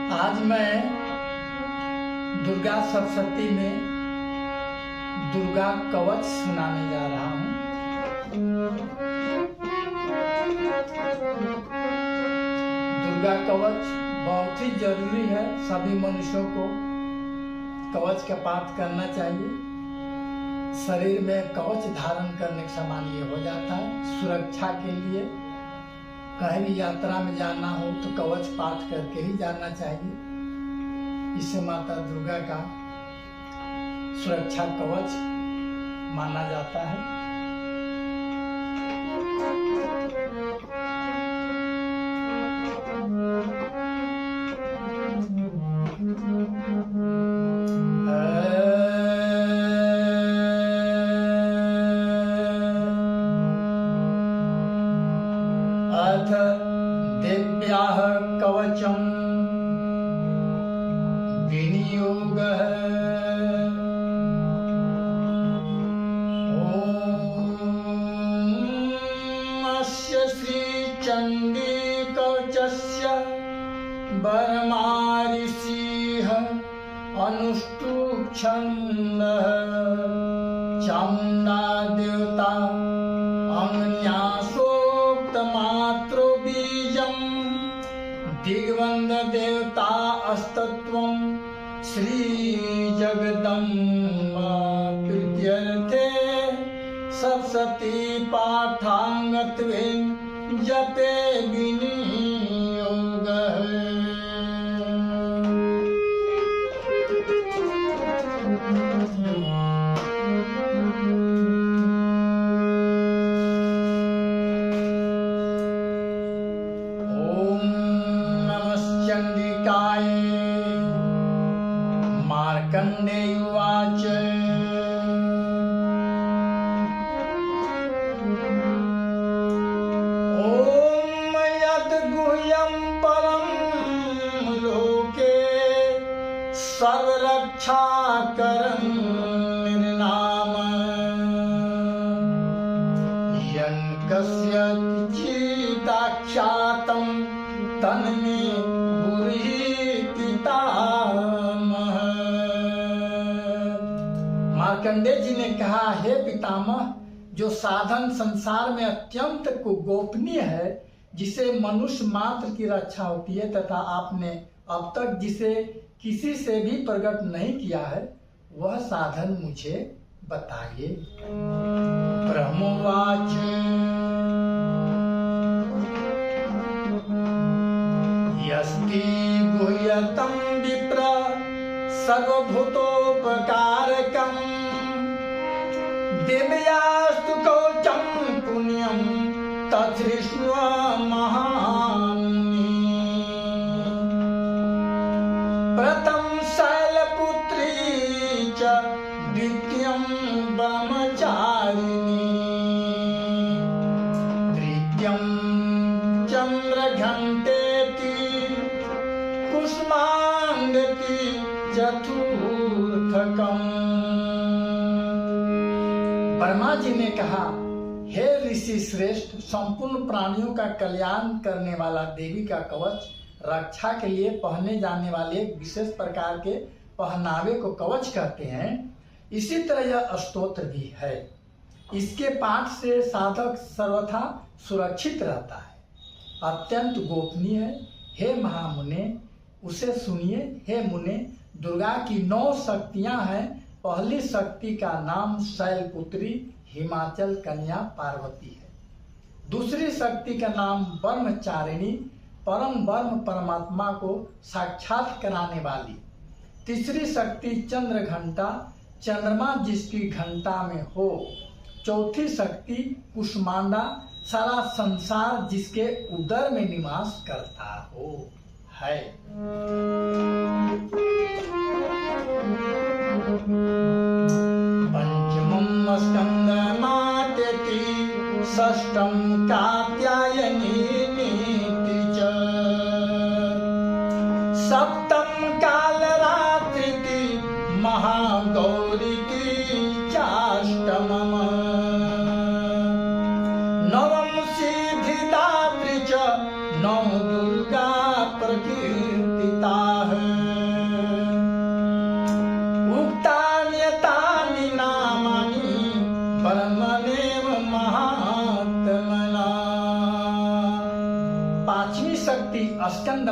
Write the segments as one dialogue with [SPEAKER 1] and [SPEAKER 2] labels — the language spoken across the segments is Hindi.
[SPEAKER 1] आज मैं दुर्गा सप्तशती में दुर्गा कवच सुनाने जा रहा हूँ। दुर्गा कवच बहुत ही जरूरी है, सभी मनुष्यों को कवच का पाठ करना चाहिए। शरीर में कवच धारण करने के समान ये हो जाता है। सुरक्षा के लिए कहीं भी यात्रा में जाना हो तो कवच पाठ करके ही जाना चाहिए। इसे माता दुर्गा का सुरक्षा कवच माना जाता है। अथ देव्याः कवचं विनियोगः। अस्य श्रीचण्डी कवचस्य बर्माऋषिः अनुष्टुप् छन्दः। चामुण्डा देवता अंगन्यासोक्तमात्रो बीजं। दिग्बन्ध देवता अस्तत्वं श्रीजगदम्बा प्रीत्यर्थे। सप्तशती पाठाङ्गत्वेन जपे विनियोगः। चंडिकाय मार्कंडेय उवाच। ओम यत् गुह्यं परं लोके सर्वरक्षाकरं निर्नाम। यन् कस्यचिदाख्यातं तन्मे मार्कंडेय जी ने कहा, हे पितामह, जो साधन संसार में अत्यंत गोपनीय है, जिसे मनुष्य मात्र की रक्षा होती है, तथा आपने अब तक जिसे किसी से भी प्रकट नहीं किया है, वह साधन मुझे बताइए। ब्रह्मोवाच। यस्ति गुह्यतं विप्र सर्वभूतोपकारकम्। दिव्यास्तु कवचं पुण्यं तच्छृण्व महामुनि। प्रथम शैलपुत्री च द्वितीयं ब्रह्मचारिणी। तृतीयं चन्द्रघण्टेति कुष्माण्डति चतुर्थकम्। ब्रह्मा जी ने कहा, हे ऋषि श्रेष्ठ, संपूर्ण प्राणियों का कल्याण करने वाला देवी का कवच रक्षा के लिए पहने जाने वाले एक विशेष प्रकार के पहनावे को कवच कहते हैं। इसी तरह यह स्तोत्र भी है। इसके पाठ से साधक सर्वथा सुरक्षित रहता है, अत्यंत गोपनीय है। हे महामुने, उसे सुनिए। हे मुने, दुर्गा की 9 शक्तियां हैं। पहली शक्ति का नाम शैलपुत्री हिमाचल कन्या पार्वती है। दूसरी शक्ति का नाम ब्रह्मचारिणी, परम ब्रह्म परमात्मा को साक्षात कराने वाली। तीसरी शक्ति चंद्र घंटा, चंद्रमा जिसकी घंटा में हो। चौथी शक्ति कुष्मांडा, सारा संसार जिसके उदर में निवास करता हो है। पंचमं स्कंदमात्यति, षष्ठं कात्यायनी नीति च। सप्तम कालरात्रिति, महागौरीति चाष्टमम्। नवम सिद्धिदात्री च, नौ दुर्गा प्रकीर्तिता।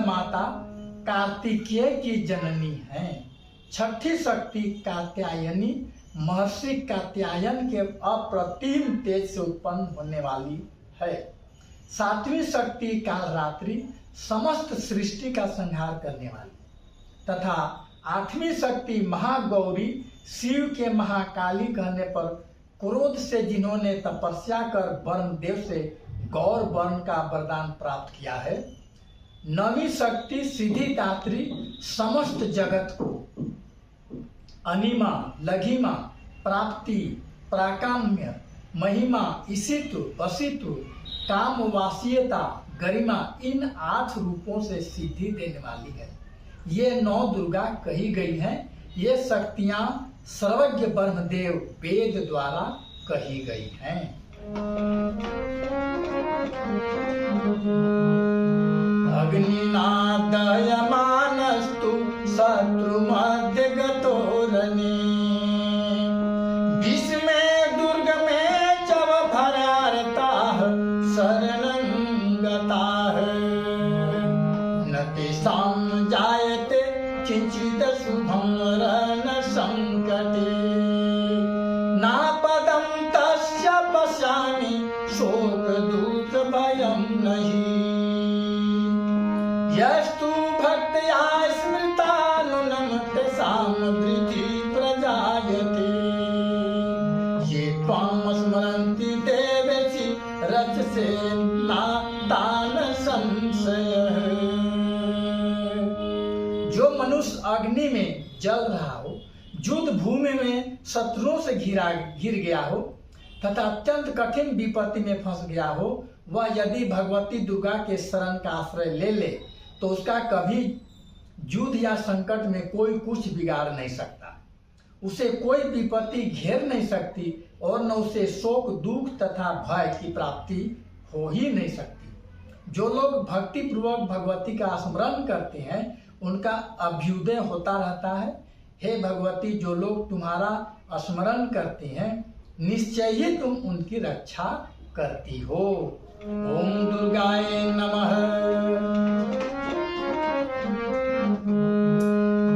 [SPEAKER 1] माता कार्तिकेय की जननी है। छठी शक्ति कात्यायनी महर्षि कात्यायन के अप्रतिम तेज से उत्पन्न होने वाली है। सातवीं शक्ति कालरात्रि समस्त सृष्टि का संहार करने वाली तथा आठवीं शक्ति महागौरी शिव के महाकाली कहने पर क्रोध से जिन्होंने तपस्या कर वर्णदेव से गौर वर्ण का वरदान प्राप्त किया है। नवीं शक्ति सिद्धिदात्री समस्त जगत को अनिमा लघिमा प्राप्ति प्राकाम्य महिमा इसितु वसितु काम वासियता गरिमा इन 8 रूपों से सिद्धि देने वाली है। ये 9 दुर्गा कही गई हैं। ये शक्तियां सर्वज्ञ ब्रह्मदेव वेद द्वारा कही गई हैं। अग्निनादयमानस्तु शत्रु मध्य गतोरनि भीष्मे दुर्ग में चव भरारताः शरणं गताः न तेषां जायते किंचित् शुभं रणसंकटे नापदं तस्य पश्यामि शोकदुःख भयं नहि यस्तु भक्त्या स्मृतानुनं तेषां वृद्धि प्रजायते ये त्वां स्मरन्ति देवेशि रचसे नातान संशयः। जो मनुष्य अग्नि में जल रहा हो, युद्ध भूमि में शत्रुओं से घिर गया हो तथा अत्यंत कठिन विपत्ति में फंस गया हो, वह यदि भगवती दुर्गा के शरण का आश्रय ले ले तो उसका कभी युद्ध या संकट में कोई कुछ बिगाड़ नहीं सकता, उसे कोई विपत्ति घेर नहीं सकती और न उसे शोक दुख तथा भय की प्राप्ति हो ही नहीं सकती। जो लोग भक्ति पूर्वक भगवती का स्मरण करते हैं उनका अभ्युदय होता रहता है। हे भगवती, जो लोग तुम्हारा स्मरण करते हैं निश्चय ही तुम उनकी रक्षा करती हो। ओम दुर्गाय नमः।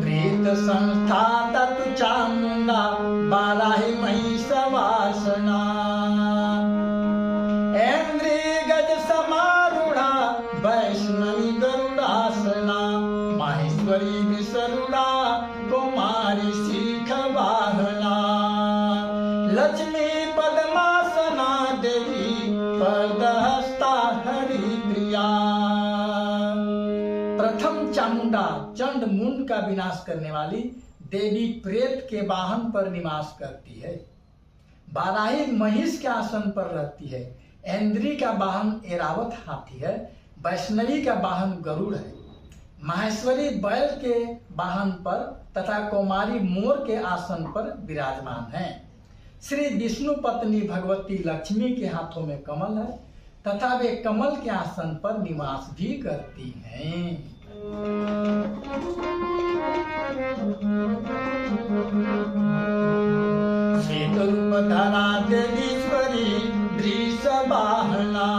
[SPEAKER 1] प्रेत संस्था ततु चामुंडा बाराही महिषवासना ऐन्द्री गज समारूढ़ा वैष्णवी गरुड़ासना माहेश्वरी विसरुड़ा कुमारी शिख वाहना लक्ष्मी पद्मासना देवी पदहस्ता हरि प्रिया। प्रथम चामुंडा चंड मुंड का विनाश करने वाली देवी प्रेत के वाहन पर निवास करती है। बाराही महिष के आसन पर रहती है। ऐन्द्री का वाहन ऐरावत हाथी है। वैष्णवी का वाहन गरुड़ है। माहेश्वरी बैल के वाहन पर तथा कुमारी मोर के आसन पर विराजमान है। श्री विष्णु पत्नी भगवती लक्ष्मी के हाथों में कमल है तथा वे कमल के आसन पर निवास भी करती हैं। श्वेत रूप धरा देवीश्वरी वृषवाहना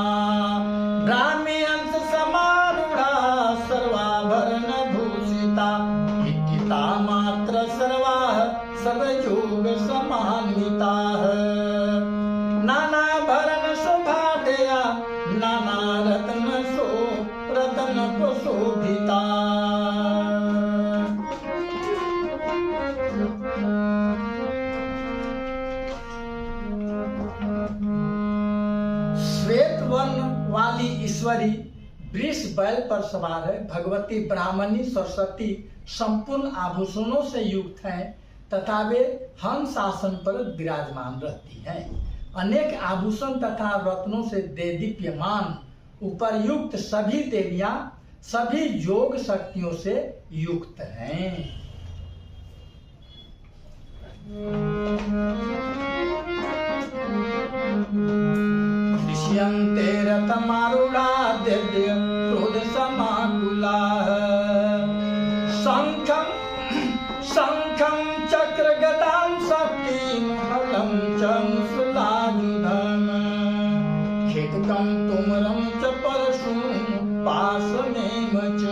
[SPEAKER 1] ब्राह्मी अंश समारूढ़ा सर्वाभरण भूषिता इत्थिता मात्र सर्वाः सर्वयोग समान्विताः नाना भरण शोभाढ्या नाना रत्न शोभिता। श्वेत वर्ण वाली ईश्वरी वृष बैल पर सवार है। भगवती ब्राह्मणी सरस्वती संपूर्ण आभूषणों से युक्त हैं तथा वे हंस आसन पर विराजमान रहती हैं। अनेक आभूषण तथा रत्नों से देदीप्यमान उपर्युक्त सभी देवियां सभी योग शक्तियों से युक्त हैं। दृश्यन्ते रथमारूढ़ा दिव्य क्रोध समाकुलाः शंखं चक्र गदां शक्तिं हलं च मुसलायुधं खेटकं तुमरं च परशुं पाशमेव च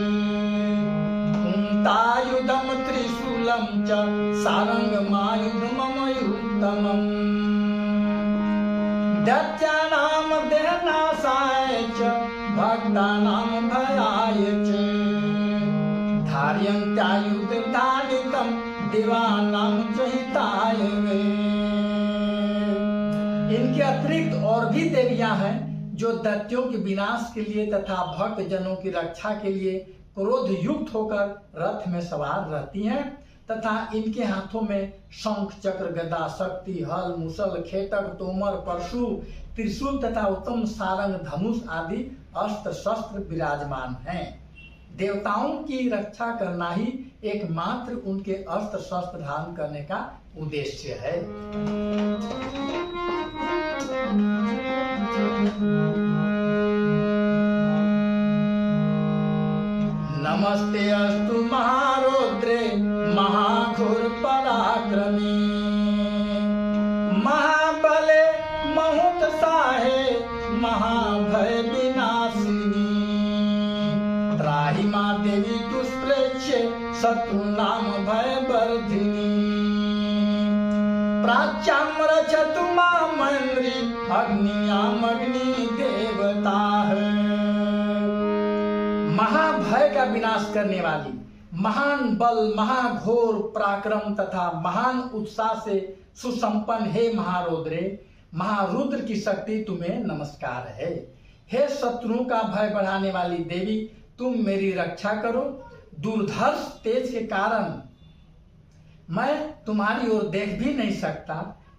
[SPEAKER 1] च सारंगमायुधममयुत्तमम् दैत्यानां देहनाशाय च भक्तानां भयाय च धार्यन्त्यायुधधारितं देवानां च हिताय वे। इनके अतिरिक्त और भी देवियां हैं जो दैत्यों के विनाश के लिए तथा भक्त जनों की रक्षा के लिए क्रोध युक्त होकर रथ में सवार रहती हैं तथा इनके हाथों में शंख चक्र गदा शक्ति हल मुसल खेटक तोमर परशु त्रिशूल तथा उत्तम सारंग धनुष आदि अस्त्र शस्त्र विराजमान हैं। देवताओं की रक्षा करना ही एकमात्र उनके अस्त्र शस्त्र धारण करने का उद्देश्य है। नमस्ते अस्तु महारौद्रे महाघोर पराक्रमी महाबले महोत्साहे महाभय विनाशिनी त्राहि मां देवी दुष्प्रेक्ष्ये शत्रुनाम भय वर्धिनी प्राच्यां रक्षतु मां मन्त्री अग्नियामग्नि देवताः। महाभय का विनाश करने वाली महान बल महाघोर पराक्रम तथा महान उत्साह से सुसंपन्न हे महारौद्रे महारुद्र की शक्ति तुम्हें नमस्कार है। हे शत्रुओं का भय बढ़ाने वाली देवी तुम मेरी रक्षा करो। दुर्धर्ष तेज के कारण मैं तुम्हारी ओर देख भी नहीं सकता।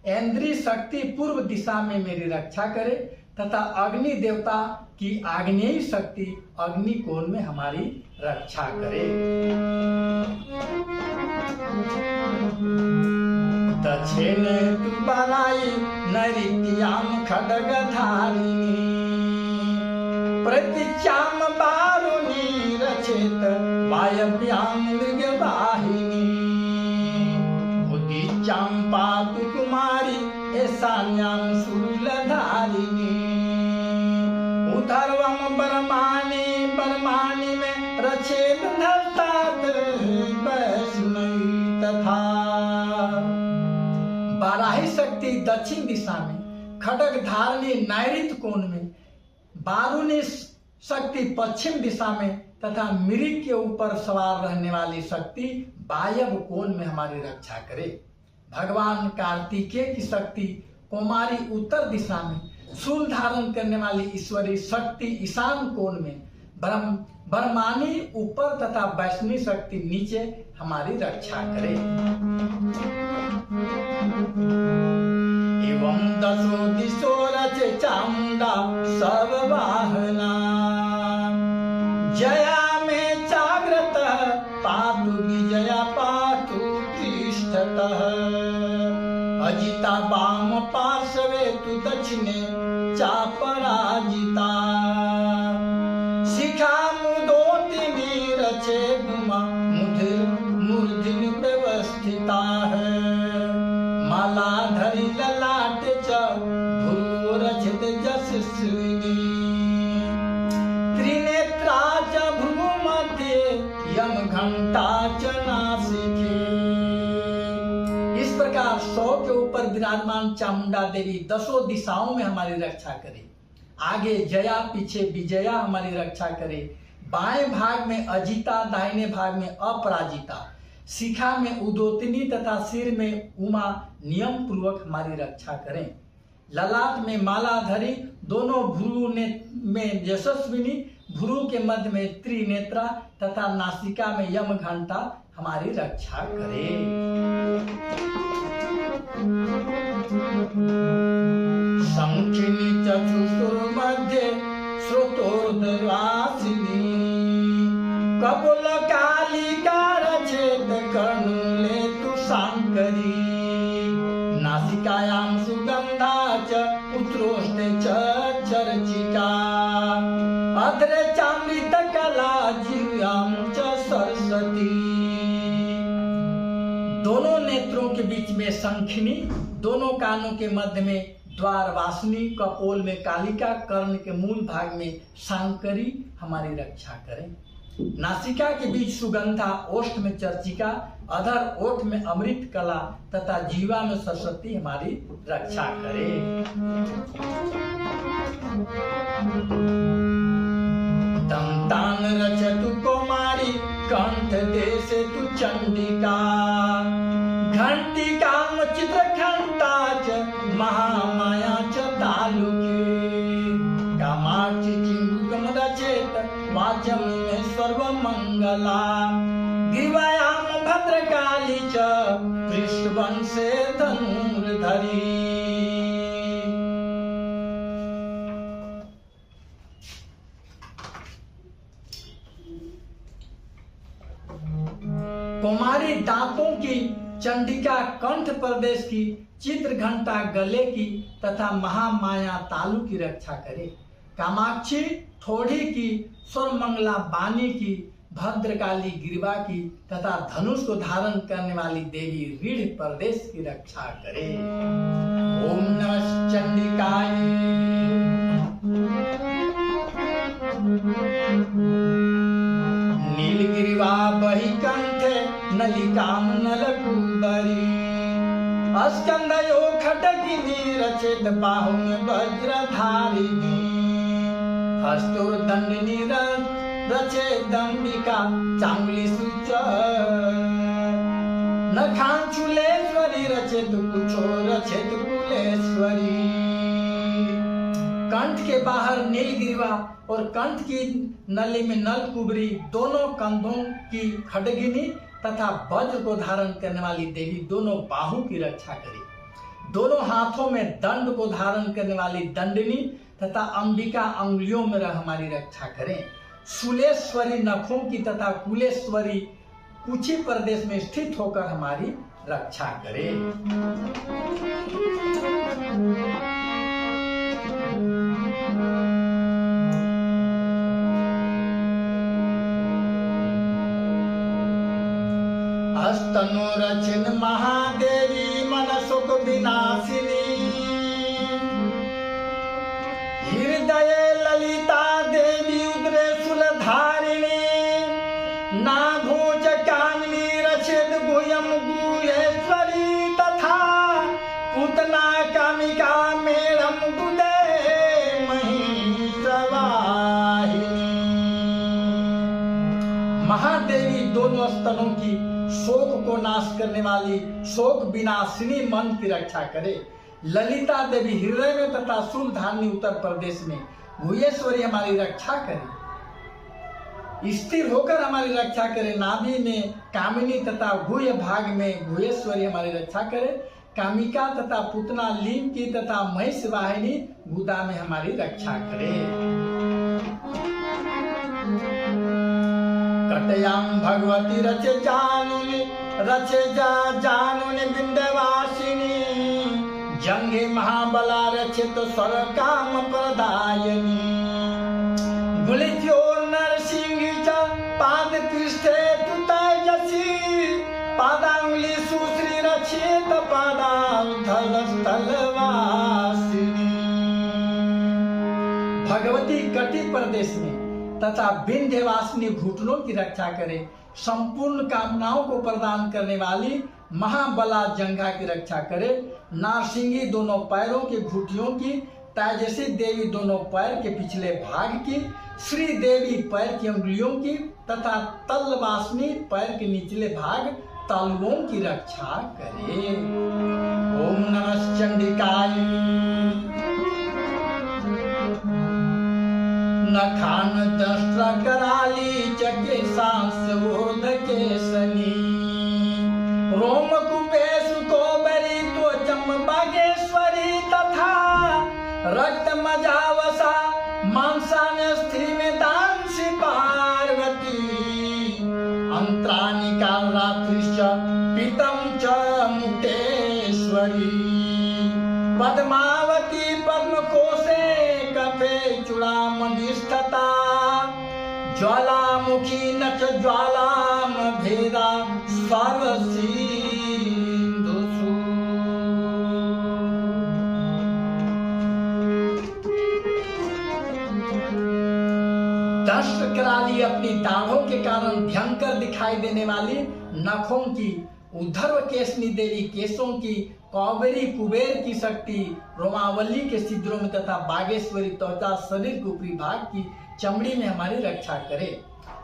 [SPEAKER 1] इंद्रिय शक्ति पूर्व दिशा में मेरी रक्षा करे तथा अग्नि देवता की आग्नेयी शक्ति अग्नि कोण में हमारी रक्षा करे। दक्षिणे तु बलाई नैऋत्याम खड्गधारिणी प्रतीच्याम वारुणी रचेत वायव्याम मृगवाहिनी उदीच्याम पातु कुमारी ईशान्याम शूलधारिणी उधर्वम बरमानी में रचेत धरतात वैष्णवी तथा। बाराही शक्ति दक्षिण दिशा में खड्ग धारणी नैऋत्य कोण में वारुणी शक्ति पश्चिम दिशा में तथा मृग के ऊपर सवार रहने वाली शक्ति वायव्य कोण में हमारी रक्षा करे। भगवान कार्तिकेय की शक्ति कुमारी उत्तर दिशा में शूल धारण करने वाली ईश्वरी शक्ति ईशान कोण में ब्रह्मानी ऊपर तथा वैष्णवी शक्ति नीचे हमारी रक्षा करे। एवं दशो दिशो रचे चामुंडा सर्ववाहना जया में जाग्रत पातु विजया पातु तिष्ठतः अजिता वाम पार्श्वे तु दक्षिणे चापराजिता शिखा मुदोतिनी रचे गुमा मूर्धनि व्यवस्थिता है माला धरि ललाट च भ्रू रचित यशस्विनी त्रिनेत्रा च भ्रू मध्ये यम घंटा च नासिके। इस प्रकार 100 के ऊपर विराजमान चामुंडा देवी 10 दिशाओं में हमारी रक्षा करे। आगे जया पीछे विजया हमारी रक्षा करे। बाएं भाग में अजिता दाहिने भाग में अपराजिता शिखा में उदोतिनी तथा सिर में उमा नियम पूर्वक हमारी रक्षा करें। ललाट में मालाधरी दोनों भ्रू में यशस्विनी भ्रू के मध्य में त्रिनेत्रा तथा नासिका में यम घंटा हमारी रक्षा करे। शंखिनी चक्षुषुर मध्य श्रुतोर्ध्वासिनी कपुल कालिका रचेत कर्णुले तु शांकरी नासिकायां सुगंधा च उत्रोष्णे च चर्चिका अधरे चामृत कला जिह्वां च सरस्वती। दोनों नेत्रों के बीच में शंखिनी दोनों कानों के मध्य में द्वार वासनी कपोल में कालिका कर्ण के मूल भाग में शांकरी हमारी रक्षा करें। नासिका के बीच सुगंधा, ओष्ठ में चर्चिका, अधर ओठ में अमृत कला तथा जीवा में सरस्वती हमारी रक्षा करे। दंतान रचतु कुमारी, कंठ देशे तु चंडिका, घंटिकाम चित्रघंटा च महामाया च तालुके, कामाक्षि चिंगुकम रचेत वाचम में सर्वमंगला, ग्रीवायाम भद्रकाली च पृष्ठवंशे धनुर्धरी। कुमारी दांतों की, चंडिका कंठ प्रदेश की, चित्रघंटा गले की तथा महामाया तालु की रक्षा करे। कामाक्षी ठोड़ी की, सर्वमंगला बानी की, भद्रकाली ग्रीवा की तथा धनुष को धारण करने वाली देवी रीढ़ प्रदेश की रक्षा करे। ओम नमः चंडिकाय। नीलगिरिवा बहि कंठे नलिकाम नलकुंबरी, अस्कंदयो खड्गिनी रचित बाहु में वज्रधारिणी, हस्तोर्दंडिनी रचे दंबिका चांगली सुच, नखांचुलेश्वरी रचित कुचो रचित कुलेश्वरी। कंठ के बाहर नीलगिरिवा और कंठ की नली में नलकुबरी, दोनों कंधों की खड्गिनी तथा वज्र को धारण करने वाली देवी दोनों बाहु की रक्षा करे। दोनों हाथों में दंड को धारण करने वाली दंडिनी तथा अंबिका अंगुलियों में हमारी रक्षा करें। शूलेश्वरी नखों की तथा कुलेश्वरी कुची प्रदेश में स्थित होकर हमारी रक्षा करे। अस्तनुरचिन महादेवी मनसुख विनाशिनी, हृदय ललिता देवी उदरे शूलधारिणी, नाभोज कामिनी रचित गुह्यम गुहेश्वरी तथा पूतना कामिका मेरम गुदे महिषवाहिनी। महादेवी दोनों स्तनों की शोक को नाश करने वाली शोक विनाशिनी मन की रक्षा करे। ललिता देवी हृदय में तथा शूलधारिणी उत्तर प्रदेश में, गुहेश्वरी हमारी रक्षा करे, स्थिर होकर हमारी रक्षा करे। नाभि में कामिनी तथा गुह्य भाग में गुहेश्वरी हमारी रक्षा करे। कामिका तथा पुतना लीन की तथा महिष वाहिनी गुदा में हमारी रक्षा करे। कटयाम भगवती रचे जानुनि, रचे जानुनि विंध्यवासिनी, जंगे महाबला रचित स्वर काम प्रदायनी, गुलित्योर नरसिंह च पाद पृष्ठे तु तेजसी, पादांगुली सुश्री रचित पादांधल स्थलवासिनी। भगवती कटी प्रदेश में तथा विंध्यवासिनी घुटनों की रक्षा करे। संपूर्ण कामनाओं को प्रदान करने वाली महाबला जंघा की रक्षा करे। नारसिंगी दोनों पैरों के घुटियों की, तेजसी देवी दोनों पैर के पिछले भाग की, श्री देवी पैर की अंगुलियों की तथा तलवासिनी पैर के निचले भाग तालुओं की रक्षा करे। ओम नमः चंडिकाय। नखान दंष्ट्र कराली चके सांस ओध केसनी, रोम कुपेश कोबरी त्वचम बागेश्वरी तथा रक्त मजावसा मांसान्यस्थि में दांसी पार्वती, अंतरानिका रात्रिश्च पीतम च मुक्तेश्वरी, पद्मावती पद्मकोशे कफे चूड़ामणिष्ठता, ज्वालामुखी नच ज्वालाम भेदा सर्वसिंधुषु। दंष्ट्र कराली अपनी दाढ़ों के कारण भयंकर दिखाई देने वाली नखों की, उद्धव केशनी देवी केशों की, कौबेरी कुबेर की शक्ति, रोमावली के छिद्रों में तथा बागेश्वरी त्वचा शरीर के ऊपरी भाग की चमड़ी में हमारी रक्षा करे।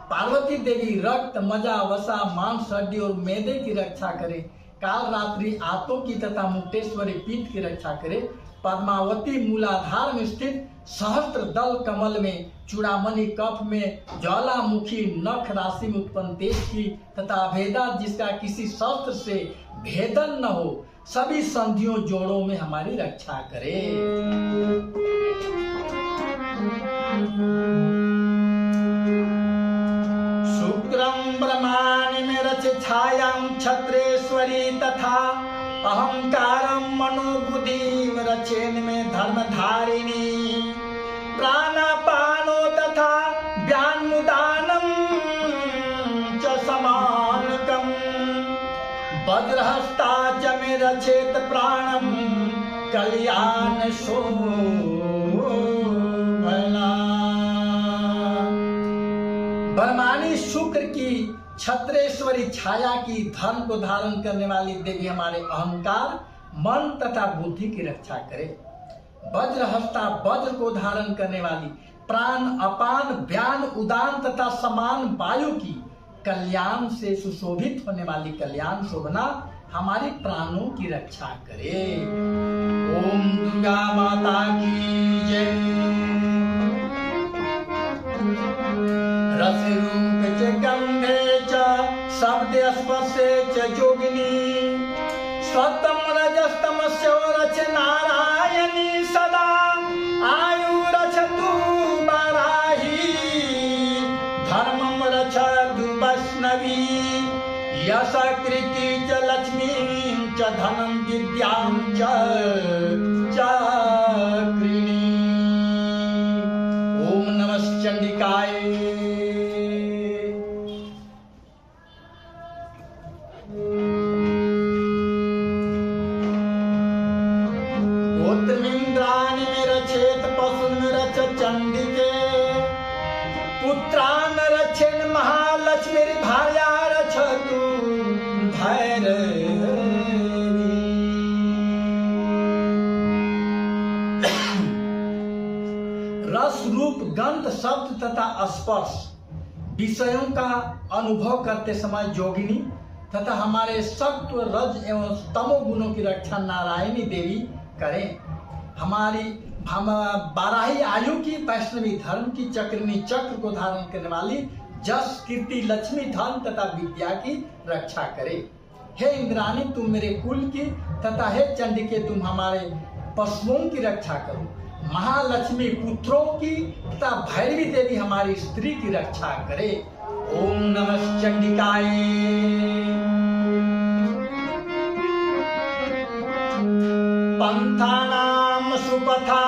[SPEAKER 1] पार्वती देवी रक्त, मजा, वसा, मांस, हड्डी और मैदे की रक्षा करे। काल रात्रि आंतों की तथा मुक्तेश्वरी पीठ की रक्षा करे। पद्मावती मूलाधार में स्थित सहस्त्र दल कमल में, चूड़ामणि कफ में, ज्वालामुखी नख राशि में उत्पन्न तेज की तथा अभेदा जिसका किसी शस्त्र से भेदन न हो, सभी संधियों जोड़ों में हमारी रक्षा करे। शुक्रम ब्रह्मांड में रचे छायां छत्रेश्वरी तथा अहंकारम मनोबुद्धि रचेन में धर्मधारिणी, प्राणापानो तथा व्यान्मुदानम च समानकम, वज्रहस्ता च में रचेत प्राणम कल्याण शोभना। ब्रह्माणी शुक्र की छत्रेश्वरी छाया की धर्म को धारण करने वाली देवी हमारे अहंकार, मन तथा बुद्धि की रक्षा करे। वज्रहस्ता वज्र को धारण करने वाली, प्राण, अपान, व्यान, उदान तथा समान वायु की, कल्याण से सुशोभित होने वाली कल्याण शोभना हमारी प्राणों की रक्षा करे। ओम दुर्गा माता की जय। रस रूप च गंधे च शब्द स्पर्शे च जोगिनी, सतम रजस्तमस्य रच नारायणी सदा, आयु रचतु बाराही धर्मम रचतु वैष्णवी, यश कृति च लक्ष्मी च धनम विद्यां च चक्रिणी। ओम नमः चंडिकाय। गोत्रमिंद्राणि में रचेत पशु में रच चंडिके, पुत्रान रचेन महालक्ष्मी भार्या रचतु भैरवी। रस रूप गंध शब्द तथा स्पर्श विषयों का अनुभव करते समय जोगिनी तथा हमारे सत्व, रज एवं तमो गुणों की रक्षा नारायणी देवी करें। हमारी बाराही आयु की वैष्णवी धर्म की चक्रिणी चक्र को धारण करने वाली जस, कीर्ति, लक्ष्मी, धन तथा विद्या की रक्षा करे। हे इंद्राणी तुम मेरे कुल की तथा हे चंडिके तुम हमारे पशुओं की रक्षा करो। महालक्ष्मी पुत्रों की तथा भैरवी देवी हमारी स्त्री की रक्षा करे। ओम नमः चंडिकाय। पंथानाम सुपथा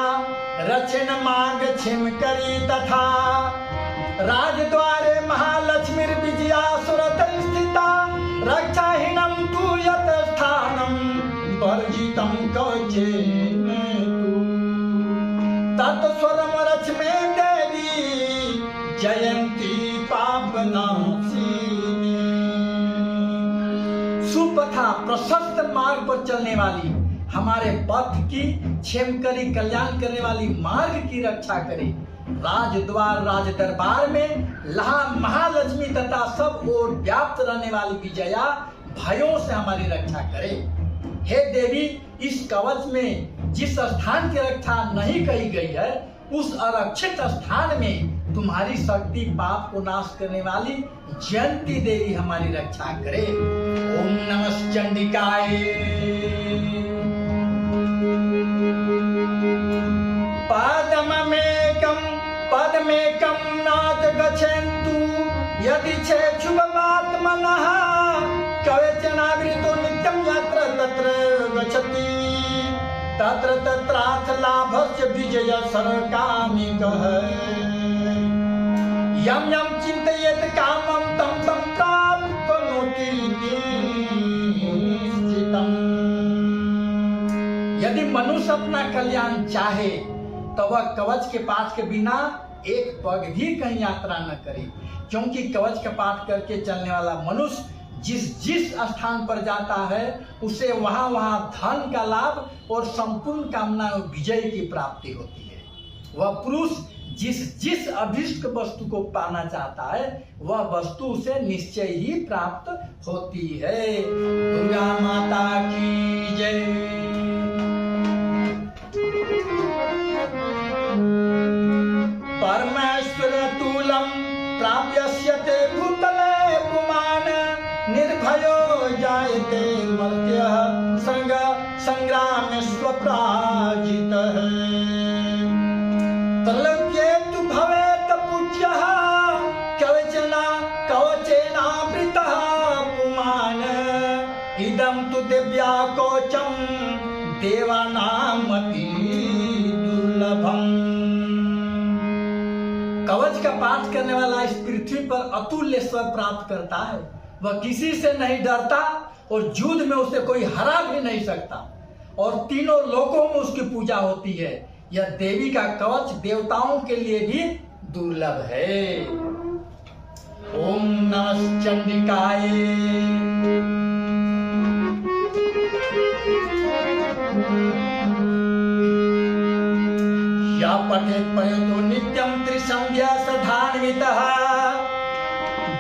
[SPEAKER 1] रचन मार्ग छिम करी तथा, राजद्वारे महालक्ष्मी विजया सुरत स्थिता, रक्षाहीनम तु यत स्थानम वर्जितम कवचेन तु, तत्स्वरम रचमे देवी जयंती पापनाशिनी। सुपथा प्रशस्त मार्ग पर चलने वाली हमारे पथ की, क्षेमकरी कल्याण करने वाली मार्ग की रक्षा करे। राजद्वार राज दरबार में महालक्ष्मी तथा सब ओर व्याप्त रहने वाली विजया भयों से हमारी रक्षा करे। हे देवी इस कवच में जिस स्थान की रक्षा नहीं कही गई है उस आरक्षित स्थान में तुम्हारी शक्ति पाप को नाश करने वाली जयंती देवी हमारी रक्षा करे। ओम नमः चंडिकाय। पदमेकं नाथ गच्छन्तु यदि चेच्छुभवात्मनः, कवचनावृतो नित्यं यत्र तत्र गच्छति, तत्र तत्रार्थ लाभस्य विजय सर्वकामिकः। यं यं चिन्तयेत् कामं तं तं प्राप्नोति निश्चितम्। यदि मनुष्य अपना कल्याण चाहे तो वह कवच के पास के बिना एक पग भी कहीं यात्रा न करे। क्योंकि कवच का पाठ करके चलने वाला मनुष्य जिस स्थान पर जाता है उसे वहां धन का लाभ और संपूर्ण कामना विजय की प्राप्ति होती है। वह पुरुष जिस अभिष्ट वस्तु को पाना चाहता है वह वस्तु उसे निश्चय ही प्राप्त होती है। दुर्गा माता की जय। परमेश्वर तुलम प्राप्यस्यते भूतले पुमान निर्भयो जायते मर्त्यः संग्रामे स्वपराजितः। तल्लव्येतु भवेत् पूज्यः कवचेनावृतः पुमान् इदं तु दिव्याकोचम देवानामपि दुर्लभम्। कवच का पाठ करने वाला इस पृथ्वी पर अतुल्य स्वर प्राप्त करता है। वह किसी से नहीं डरता और युद्ध में उसे कोई हरा भी नहीं सकता और तीनों लोकों में उसकी पूजा होती है। यह देवी का कवच देवताओं के लिए भी दुर्लभ है। ओम नमः चंडिकाय। या पठेत् पठेतो नित्यं त्रिसंध्या सधान्वितः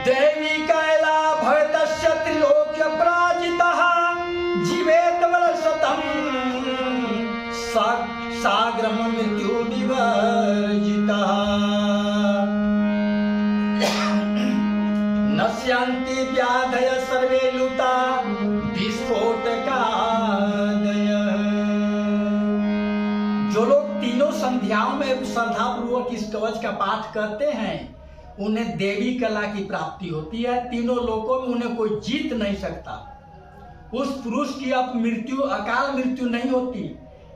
[SPEAKER 1] देवी कैला भवतस्य त्रिलोक्य पराजितः जीवेत वर्षतं साग्रम मृत्यु विवर्जितः। नश्यन्ति व्याधय सर्वे लुता विस्फोटकादयः। जो लोग तीनों संध्याओं में श्रद्धा पूर्वक इस कवच का पाठ करते हैं उन्हें देवी कला की प्राप्ति होती है। तीनों लोकों में उन्हें कोई जीत नहीं सकता। उस पुरुष की अब मृत्यु अकाल मृत्यु नहीं होती।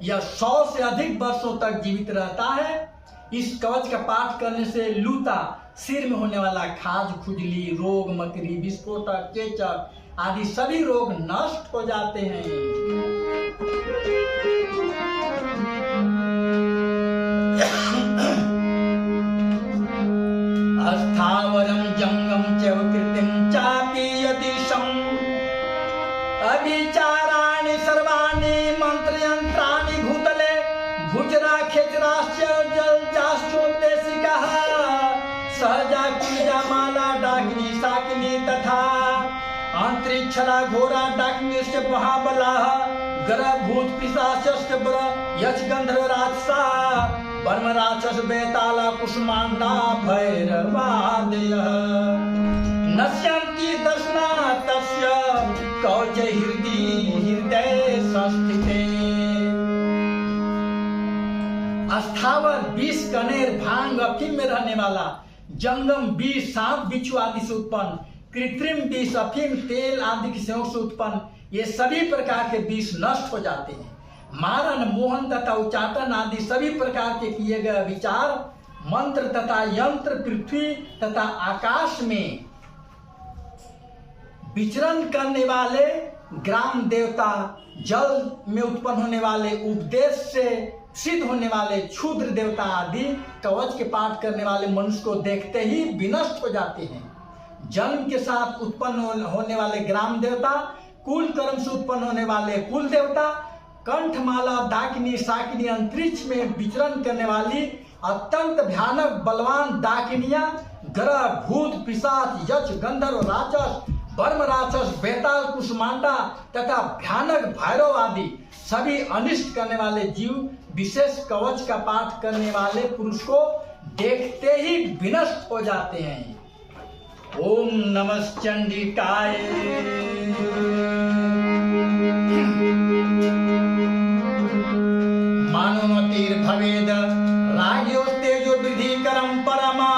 [SPEAKER 1] यह 100 से अधिक वर्षों तक जीवित रहता है। इस कवच का पाठ करने से लूता, सिर में होने वाला खाज, खुजली, रोग, मकड़ी, विस्फोटक, चेचक आदि सभी रोग नष्ट हो जाते हैं। अस्थावरम जंगम च कृतिम चापि यदिशं अभिचाराणि सर्वाणि मंत्रयंत्राणि भूतले भुजरा खेचराश्च जलचाश्चोदेशिकः सहजा कुंजा माला डाकिनी साकिनी तथा अंतरिक्षरा घोरा डाकिनीश्च महाबलाः गर्भ भूत पिशाचश्च यक्ष गंधर्व राक्षसा वर्म राक्षस बेताला कुष्मांडा भैरवादयः नश्यन्ति दर्शनात् तस्य कवच हृदय संस्थिते। अस्थावर विष, कनेर, भांग, अफीम में रहने वाला, जंगम विष, सांप, बिच्छू आदि से उत्पन्न, कृत्रिम विष, अफीम, तेल आदि के संयोग से उत्पन्न ये सभी प्रकार के विष नष्ट हो जाते हैं। मारन, मोहन तथा उच्चाटन आदि सभी प्रकार के किए गए विचार, मंत्र तथा यंत्र पृथ्वी तथा आकाश में विचरण करने वाले ग्राम देवता, जल में उत्पन्न होने वाले, उपदेश से सिद्ध होने वाले क्षुद्र देवता आदि कवच के पाठ करने वाले मनुष्य को देखते ही विनष्ट हो जाते हैं। जन्म के साथ उत्पन्न होने वाले ग्राम देवता, कुल कर्म से उत्पन्न होने वाले कुल देवता, कंठमाला, डाकिनी, साकिनी, अंतरिक्ष में विचरण करने वाली अत्यंत भयानक बलवान डाकिनियां, ग्रह, भूत, पिशाच, यक्ष, गंधर्व, राक्षस, वर्म राक्षस, बेताल, कुष्मांडा तथा भयानक भैरव आदि सभी अनिष्ट करने वाले जीव विशेष कवच का पाठ करने वाले पुरुष को देखते ही विनष्ट हो जाते हैं। ओम नमः चंडिकाय। मानवमतिर्भवेद राज्योस्तेजो वृद्धिकरं परमा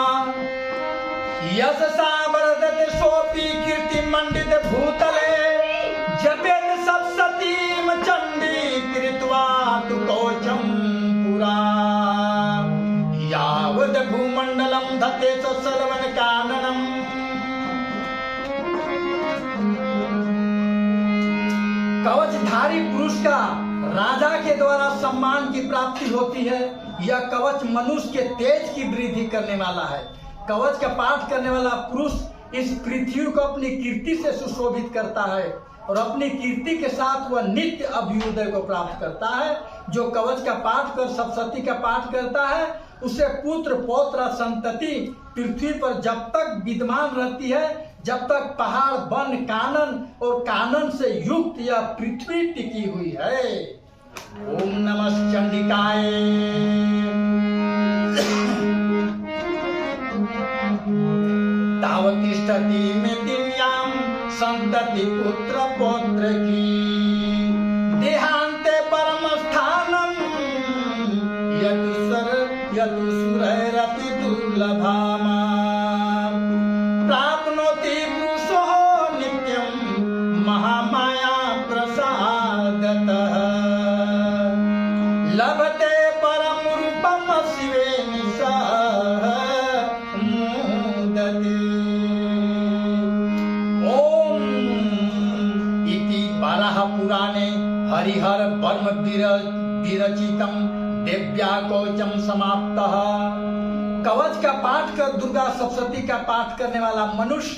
[SPEAKER 1] यशसा वर्धते सोऽपि कीर्तिमण्डित भूतले जपेत सप्ततीं चण्डी कृत्वा तु कवचं पुरा यावद् भूमण्डलं धते च सर्वनकाननम्। कवचधारी पुरुष का राजा के द्वारा सम्मान की प्राप्ति होती है। यह कवच मनुष्य के तेज की वृद्धि करने वाला है। कवच का पाठ करने वाला पुरुष इस पृथ्वी को अपनी कीर्ति से सुशोभित करता है और अपनी कीर्ति के साथ वह नित्य अभ्युदय को प्राप्त करता है। जो कवच का पाठ कर सप्तशती का पाठ करता है उसे पुत्र पौत्र संतति पृथ्वी पर जब तक विद्यमान रहती है, जब तक पहाड़ वन कानन और कानन से युक्त यह पृथ्वी टिकी हुई है। ओम नमः चंडिकाय। तावतिष्ठति में दिव्याम संतति पुत्र पौत्र की देहांते परम स्थानम यदुसुरैरपि दुर्लभामा प्राप्नोति पुरुषो नित्यं महामाया प्रसादतः लभते परम रूपम शिवे निशः मुदते। ओम इति बारह पुराणे हरिहर वर्म विरचितम देव्याकोचम समाप्तः। कवच का पाठ कर दुर्गा सप्तशती का पाठ करने वाला मनुष्य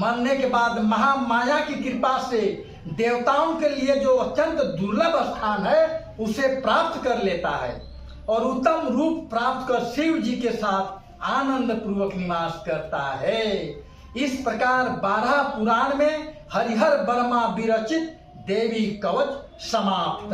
[SPEAKER 1] मरने के बाद महामाया की कृपा से देवताओं के लिए जो अत्यंत दुर्लभ स्थान है उसे प्राप्त कर लेता है और उत्तम रूप प्राप्त कर शिव जी के साथ आनंद पूर्वक निवास करता है। इस प्रकार 12 पुराण में हरिहर वर्मा विरचित देवी कवच समाप्त।